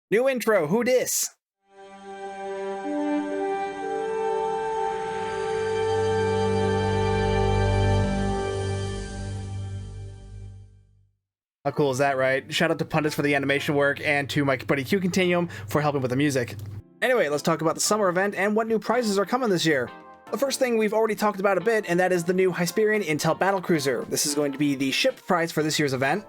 New intro, who dis? How cool is that, right? Shout out to Pundits for the animation work, and to my buddy Q Continuum for helping with the music. Anyway, let's talk about the summer event and what new prizes are coming this year. The first thing we've already talked about a bit, and that is the new Hysperian Intel Battlecruiser. This is going to be the ship prize for this year's event.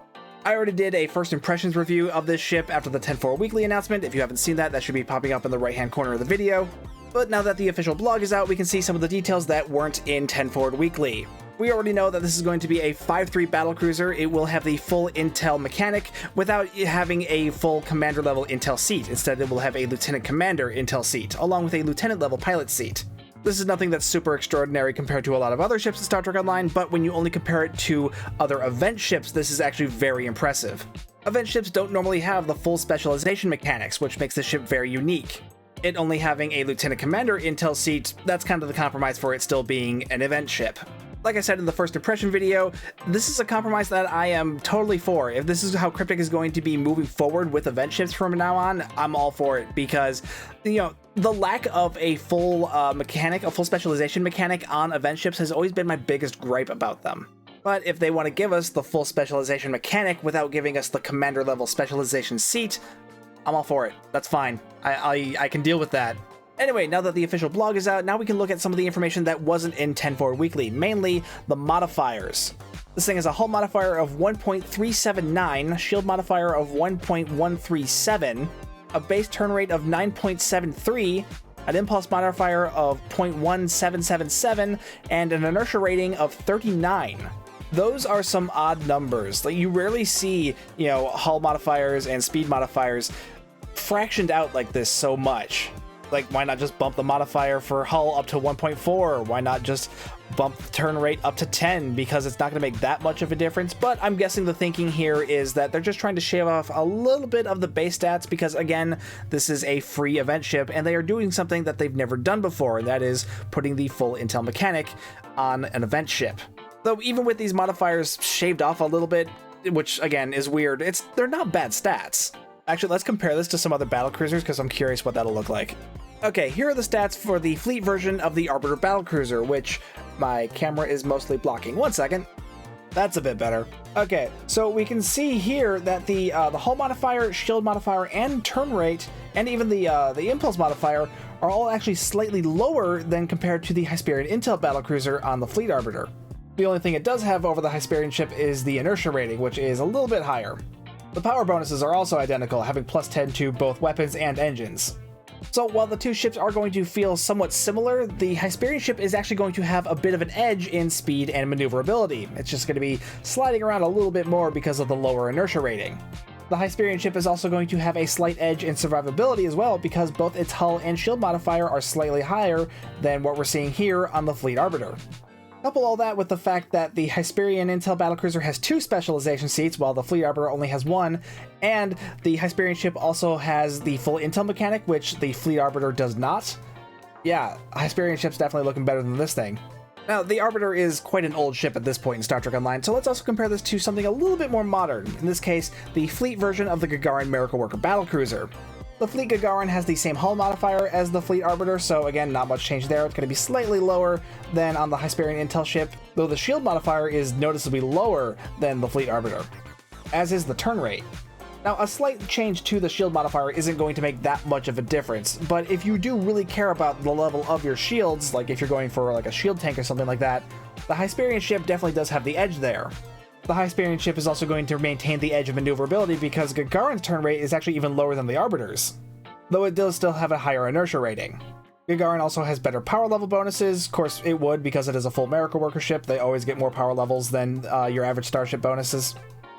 I already did a first impressions review of this ship after the 10-4 weekly announcement. If you haven't seen that, that should be popping up in the right-hand corner of the video. But now that the official blog is out, we can see some of the details that weren't in 10-4 weekly. We already know that this is going to be a 5-3 battlecruiser. It will have the full Intel mechanic without having a full commander level Intel seat. Instead, it will have a lieutenant commander Intel seat, along with a lieutenant level pilot seat. This is nothing that's super extraordinary compared to a lot of other ships in Star Trek Online, but when you only compare it to other event ships, this is actually very impressive. Event ships don't normally have the full specialization mechanics, which makes this ship very unique. It only having a lieutenant commander Intel seat, that's kind of the compromise for it still being an event ship. Like I said in the first impression video, this is a compromise that I am totally for. If this is how Cryptic is going to be moving forward with event ships from now on, I'm all for it, because, you know, the lack of a full a full specialization mechanic on event ships has always been my biggest gripe about them. But if they want to give us the full specialization mechanic without giving us the commander level specialization seat, I'm all for it. That's fine. I can deal with that. Anyway, now that the official blog is out, now we can look at some of the information that wasn't in 10-4 weekly, mainly the modifiers. This thing has a hull modifier of 1.379, shield modifier of 1.137, a base turn rate of 9.73, an impulse modifier of 0.1777, and an inertia rating of 39. Those are some odd numbers. Like, you rarely see, you know, hull modifiers and speed modifiers fractioned out like this so much. Like, why not just bump the modifier for hull up to 1.4? Why not just bump the turn rate up to 10? Because it's not going to make that much of a difference. But I'm guessing the thinking here is that they're just trying to shave off a little bit of the base stats because, again, this is a free event ship and they are doing something that they've never done before, and that is putting the full Intel mechanic on an event ship. Though even with these modifiers shaved off a little bit, which, again, is weird, they're not bad stats. Actually, let's compare this to some other battlecruisers because I'm curious what that'll look like. Okay, here are the stats for the fleet version of the Arbiter Battlecruiser, which my camera is mostly blocking. One second. That's a bit better. Okay, so we can see here that the hull modifier, shield modifier, and turn rate, and even the impulse modifier are all actually slightly lower than compared to the Hysperian Intel Battlecruiser on the Fleet Arbiter. The only thing it does have over the Hysperian ship is the inertia rating, which is a little bit higher. The power bonuses are also identical, having plus 10 to both weapons and engines. So while the two ships are going to feel somewhat similar, the Hysperian ship is actually going to have a bit of an edge in speed and maneuverability. It's just going to be sliding around a little bit more because of the lower inertia rating. The Hysperian ship is also going to have a slight edge in survivability as well, because both its hull and shield modifier are slightly higher than what we're seeing here on the Fleet Arbiter. Couple all that with the fact that the Hysperian Intel Battlecruiser has 2 specialization seats, while the Fleet Arbiter only has 1, and the Hysperian ship also has the full Intel mechanic, which the Fleet Arbiter does not. Yeah, Hysperian ship's definitely looking better than this thing. Now, the Arbiter is quite an old ship at this point in Star Trek Online, so let's also compare this to something a little bit more modern. In this case, the fleet version of the Gagarin Miracle Worker Battlecruiser. The Fleet Gagarin has the same hull modifier as the Fleet Arbiter, so again, not much change there. It's going to be slightly lower than on the Hysperian Intel ship, though the shield modifier is noticeably lower than the Fleet Arbiter, as is the turn rate. Now, a slight change to the shield modifier isn't going to make that much of a difference, but if you do really care about the level of your shields, like if you're going for like a shield tank or something like that, the Hysperian ship definitely does have the edge there. The Hysperian ship is also going to maintain the edge of maneuverability because Gagarin's turn rate is actually even lower than the Arbiter's, though it does still have a higher inertia rating. Gagarin also has better power level bonuses. Of course, it would because it is a full Miracle Worker ship. They always get more power levels than your average Starship bonuses.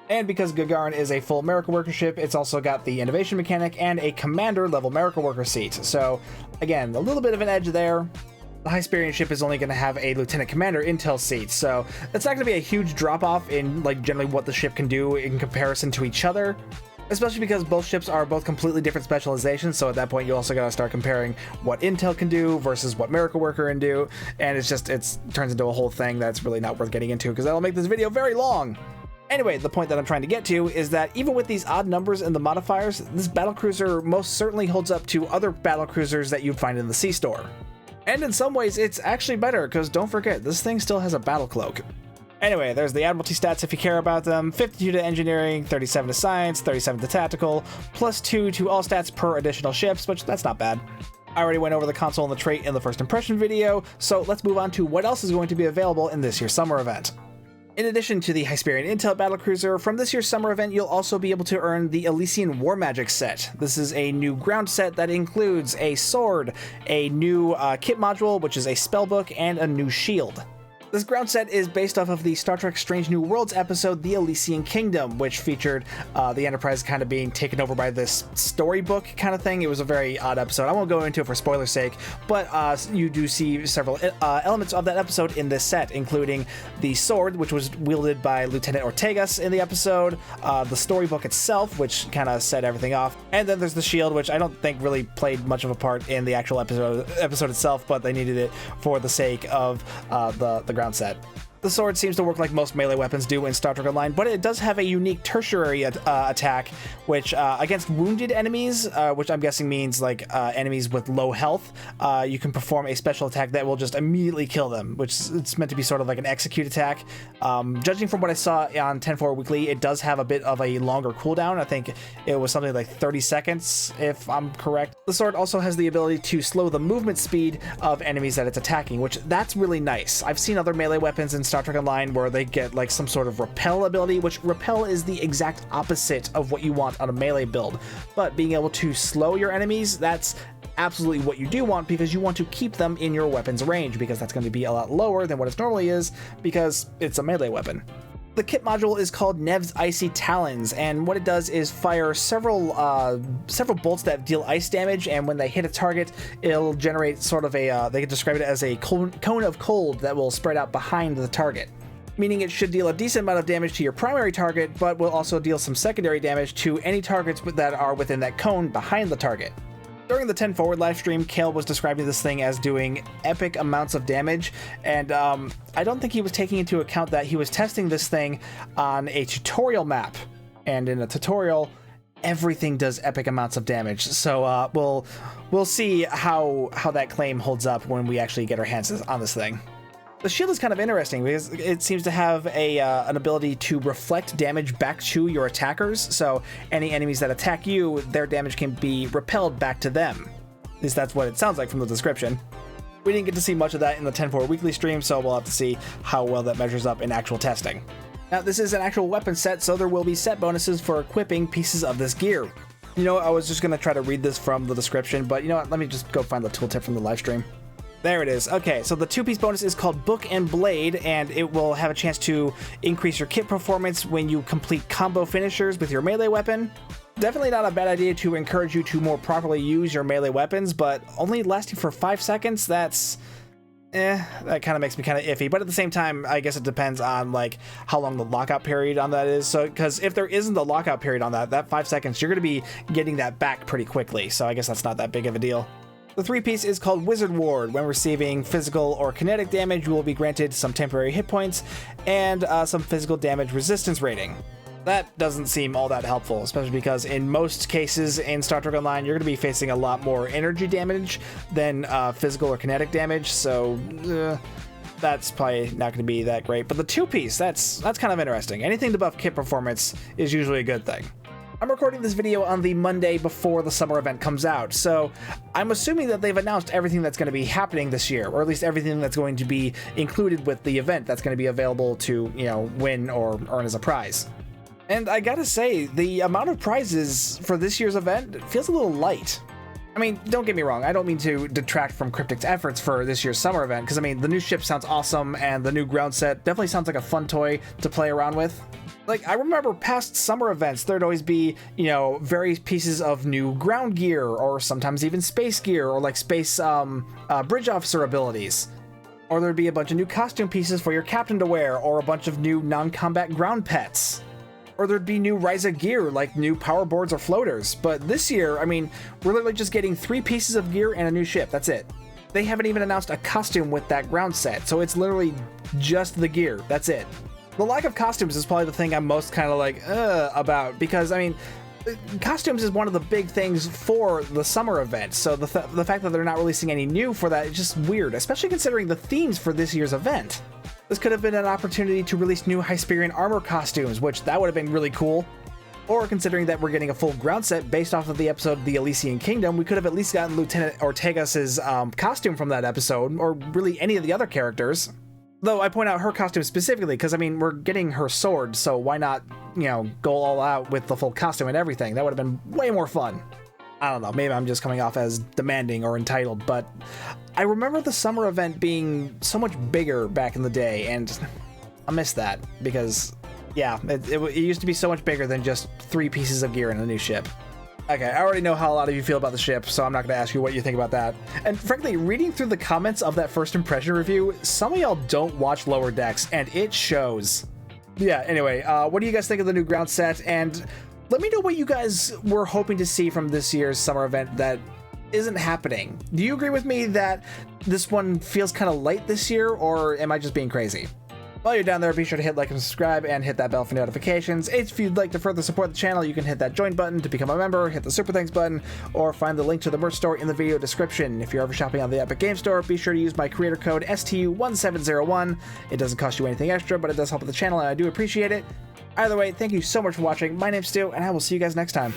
And because Gagarin is a full Miracle Worker ship, it's also got the Innovation mechanic and a Commander level Miracle Worker seat. So, again, a little bit of an edge there. The Hysperian ship is only going to have a Lieutenant Commander Intel seat, so that's not going to be a huge drop-off in like generally what the ship can do in comparison to each other, especially because both ships are both completely different specializations, so at that point you also got to start comparing what Intel can do versus what Miracle Worker can do, and it turns into a whole thing that's really not worth getting into because that'll make this video very long. Anyway, the point that I'm trying to get to is that even with these odd numbers in the modifiers, this battlecruiser most certainly holds up to other battlecruisers that you'd find in the Sea Store. And in some ways, it's actually better, because don't forget, this thing still has a battle cloak. Anyway, there's the Admiralty stats if you care about them. 52 to Engineering, 37 to Science, 37 to Tactical, plus 2 to all stats per additional ships, which that's not bad. I already went over the console and the trait in the first impression video, so let's move on to what else is going to be available in this year's summer event. In addition to the Hysperian Intel Battlecruiser, from this year's summer event you'll also be able to earn the Elysian War Magick Set. This is a new ground set that includes a sword, a new kit module, which is a spellbook, and a new shield. This ground set is based off of the Star Trek Strange New Worlds episode, The Elysian Kingdom, which featured the Enterprise kind of being taken over by this storybook kind of thing. It was a very odd episode. I won't go into it for spoiler's sake, but you do see several elements of that episode in this set, including the sword, which was wielded by Lieutenant Ortegas in the episode, the storybook itself, which kind of set everything off, and then there's the shield, which I don't think really played much of a part in the actual episode itself, but they needed it for the sake of the ground set. The sword seems to work like most melee weapons do in Star Trek Online, but it does have a unique tertiary attack, which against wounded enemies, which I'm guessing means like enemies with low health, you can perform a special attack that will just immediately kill them, which it's meant to be sort of like an execute attack. Judging from what I saw on 10-4 Weekly, it does have a bit of a longer cooldown. I think it was something like 30 seconds, if I'm correct. The sword also has the ability to slow the movement speed of enemies that it's attacking, which that's really nice. I've seen other melee weapons in Star Trek Online where they get like some sort of repel ability, which repel is the exact opposite of what you want on a melee build. But being able to slow your enemies, that's absolutely what you do want, because you want to keep them in your weapon's range, because that's going to be a lot lower than what it normally is, because it's a melee weapon. The kit module is called Nev's Icy Talons, and what it does is fire several bolts that deal ice damage, and when they hit a target, it'll generate sort of a, they can describe it as a cone of cold that will spread out behind the target. Meaning it should deal a decent amount of damage to your primary target, but will also deal some secondary damage to any targets that are within that cone behind the target. During the 10 Forward live stream, Kale was describing this thing as doing epic amounts of damage, and I don't think he was taking into account that he was testing this thing on a tutorial map, and in a tutorial, everything does epic amounts of damage. So we'll see how that claim holds up when we actually get our hands on this thing. The shield is kind of interesting because it seems to have an ability to reflect damage back to your attackers, so any enemies that attack you, their damage can be repelled back to them. At least that's what it sounds like from the description. We didn't get to see much of that in the 10-4 Weekly stream, so we'll have to see how well that measures up in actual testing. Now, this is an actual weapon set, so there will be set bonuses for equipping pieces of this gear. You know, I was just going to try to read this from the description, but you know what, let me just go find the tooltip from the live stream. There it is. Okay, so the two-piece bonus is called Book and Blade, and it will have a chance to increase your kit performance when you complete combo finishers with your melee weapon. Definitely not a bad idea to encourage you to more properly use your melee weapons, but only lasting for 5 seconds, that kind of makes me kind of iffy. But at the same time, I guess it depends on like how long the lockout period on that is. So, because if there isn't a lockout period on that 5 seconds, you're going to be getting that back pretty quickly. So I guess that's not that big of a deal. The three-piece is called Wizard Ward. When receiving physical or kinetic damage, you will be granted some temporary hit points and some physical damage resistance rating. That doesn't seem all that helpful, especially because in most cases in Star Trek Online, you're going to be facing a lot more energy damage than physical or kinetic damage, so that's probably not going to be that great. But the two-piece, that's kind of interesting. Anything to buff kit performance is usually a good thing. I'm recording this video on the Monday before the summer event comes out, so I'm assuming that they've announced everything that's going to be happening this year, or at least everything that's going to be included with the event that's going to be available to, you know, win or earn as a prize. And I gotta say, the amount of prizes for this year's event feels a little light. I mean, don't get me wrong, I don't mean to detract from Cryptic's efforts for this year's summer event, because I mean, the new ship sounds awesome, and the new ground set definitely sounds like a fun toy to play around with. Like, I remember past summer events, there'd always be, you know, various pieces of new ground gear, or sometimes even space gear, or like space bridge officer abilities. Or there'd be a bunch of new costume pieces for your captain to wear, or a bunch of new non-combat ground pets. Or there'd be new Risa gear, like new power boards or floaters. But this year, I mean, we're literally just getting 3 pieces of gear and a new ship, that's it. They haven't even announced a costume with that ground set, so it's literally just the gear, that's it. The lack of costumes is probably the thing I'm most kind of like, about, because, I mean, costumes is one of the big things for the summer event, so the fact that they're not releasing any new for that is just weird, especially considering the themes for this year's event. This could have been an opportunity to release new Hysperian armor costumes, which that would have been really cool. Or considering that we're getting a full ground set based off of the episode The Elysian Kingdom, we could have at least gotten Lieutenant Ortegas's costume from that episode, or really any of the other characters. Though I point out her costume specifically because, I mean, we're getting her sword, so why not, you know, go all out with the full costume and everything? That would have been way more fun. I don't know, maybe I'm just coming off as demanding or entitled, but I remember the summer event being so much bigger back in the day, and I miss that because, yeah, it used to be so much bigger than just 3 pieces of gear in a new ship. Okay, I already know how a lot of you feel about the ship, so I'm not going to ask you what you think about that. And frankly, reading through the comments of that first impression review, some of y'all don't watch Lower Decks, and it shows. Yeah, anyway, what do you guys think of the new ground set? And let me know what you guys were hoping to see from this year's summer event that isn't happening. Do you agree with me that this one feels kind of light this year, or am I just being crazy? While you're down there, be sure to hit like and subscribe and hit that bell for notifications. If you'd like to further support the channel, you can hit that join button to become a member, hit the super thanks button, or find the link to the merch store in the video description. If you're ever shopping on the Epic Game Store, be sure to use my creator code STU1701. It doesn't cost you anything extra, but it does help with the channel, and I do appreciate it. Either way, thank you so much for watching. My name's Stu, and I will see you guys next time.